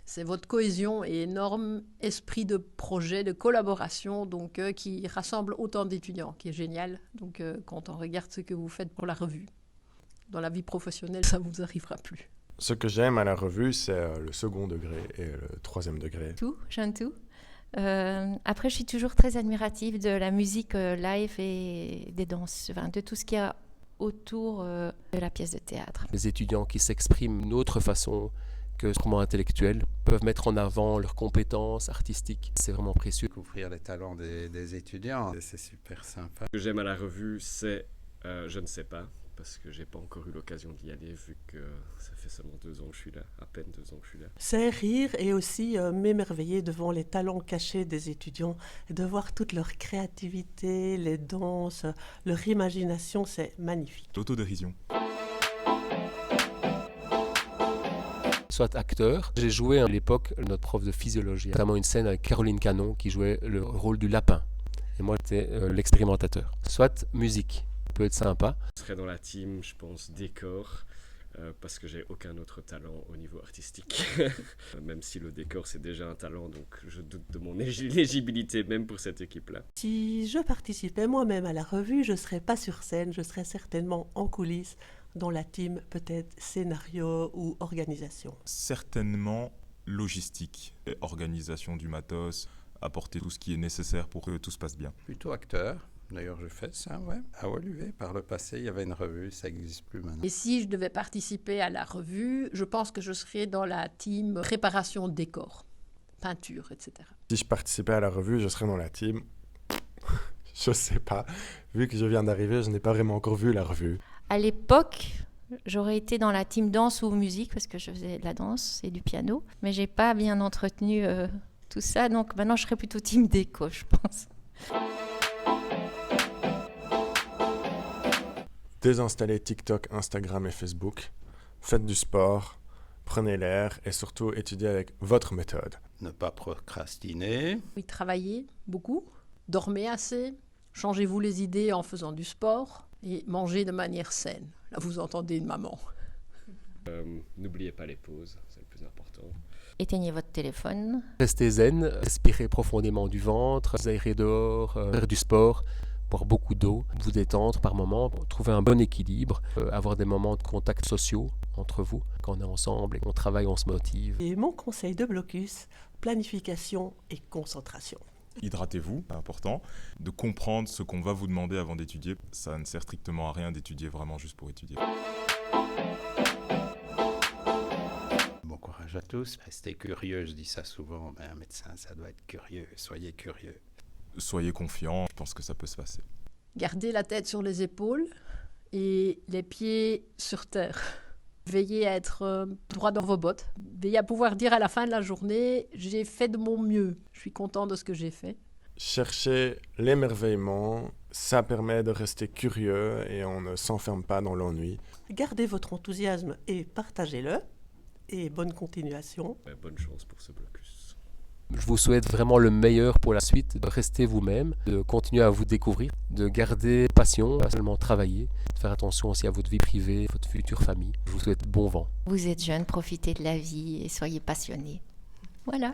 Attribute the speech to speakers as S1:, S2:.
S1: C'est votre cohésion et énorme esprit de projet, de collaboration, donc qui rassemble autant d'étudiants, qui est génial. Donc quand on regarde ce que vous faites pour la revue, dans la vie professionnelle, ça ne vous arrivera plus.
S2: Ce que j'aime à la revue, c'est le second degré et le troisième degré.
S3: J'aime tout. Après, je suis toujours très admirative de la musique live et des danses, enfin, de tout ce qu'il y a autour de la pièce de théâtre.
S4: Les étudiants qui s'expriment d'une autre façon que purement intellectuels peuvent mettre en avant leurs compétences artistiques. C'est vraiment précieux.
S5: Découvrir les talents des étudiants, c'est super sympa.
S6: Ce que j'aime à la revue, c'est je ne sais pas, parce que j'ai pas encore eu l'occasion d'y aller, vu que ça fait seulement 2 ans que je suis là, à peine 2 ans que je suis là.
S7: C'est rire et aussi m'émerveiller devant les talents cachés des étudiants, et de voir toute leur créativité, les danses, leur imagination, c'est magnifique.
S8: L'autodérision.
S4: Soit acteur. J'ai joué à l'époque notre prof de physiologie, notamment une scène avec Caroline Canon qui jouait le rôle du lapin. Et moi, j'étais l'expérimentateur. Soit musique, ça peut être sympa.
S6: Je serais dans la team, je pense, décor, parce que j'ai aucun autre talent au niveau artistique. Même si le décor, c'est déjà un talent, donc je doute de mon éligibilité même pour cette équipe-là.
S7: Si je participais moi-même à la revue, je ne serais pas sur scène, je serais certainement en coulisses, dans la team, peut-être scénario ou organisation.
S8: Certainement logistique, et organisation du matos, apporter tout ce qui est nécessaire pour que tout se passe bien.
S5: Plutôt acteur. D'ailleurs, je fais ça, ouais. À Woluwe, par le passé, il y avait une revue, ça n'existe plus maintenant.
S1: Et si je devais participer à la revue, je pense que je serais dans la team préparation de décor, peinture, etc.
S2: Si je participais à la revue, je serais dans la team. Je sais pas. Vu que je viens d'arriver, je n'ai pas vraiment encore vu la revue.
S3: À l'époque, j'aurais été dans la team danse ou musique parce que je faisais de la danse et du piano, mais j'ai pas bien entretenu tout ça, donc maintenant je serais plutôt team déco, je pense.
S2: Désinstallez TikTok, Instagram et Facebook. Faites du sport, prenez l'air et surtout étudiez avec votre méthode.
S5: Ne pas procrastiner.
S1: Oui, travaillez beaucoup, dormez assez, changez-vous les idées en faisant du sport et mangez de manière saine. Là, vous entendez une maman.
S6: N'oubliez pas les pauses, c'est le plus important.
S3: Éteignez votre téléphone.
S4: Restez zen, respirez profondément du ventre, vous aérez dehors, faire du sport, boire beaucoup d'eau, vous détendre par moments, trouver un bon équilibre, avoir des moments de contact sociaux entre vous. Quand on est ensemble et qu'on travaille, on se motive.
S7: Et mon conseil de blocus, planification et concentration.
S8: Hydratez-vous, c'est important. De comprendre ce qu'on va vous demander avant d'étudier. Ça ne sert strictement à rien d'étudier vraiment juste pour étudier.
S5: Bon courage à tous. Restez curieux, je dis ça souvent, mais un médecin, ça doit être curieux. Soyez curieux.
S8: Soyez confiants, je pense que ça peut se passer.
S1: Gardez la tête sur les épaules et les pieds sur terre. Veillez à être droit dans vos bottes. Veillez à pouvoir dire à la fin de la journée, j'ai fait de mon mieux. Je suis content de ce que j'ai fait.
S2: Cherchez l'émerveillement, ça permet de rester curieux et on ne s'enferme pas dans l'ennui.
S7: Gardez votre enthousiasme et partagez-le. Et bonne continuation.
S6: Bonne chance pour ce blocus.
S4: Je vous souhaite vraiment le meilleur pour la suite, de rester vous-même, de continuer à vous découvrir, de garder passion, pas seulement travailler, de faire attention aussi à votre vie privée, votre future famille. Je vous souhaite bon vent.
S3: Vous êtes jeune, profitez de la vie et soyez passionnés. Voilà.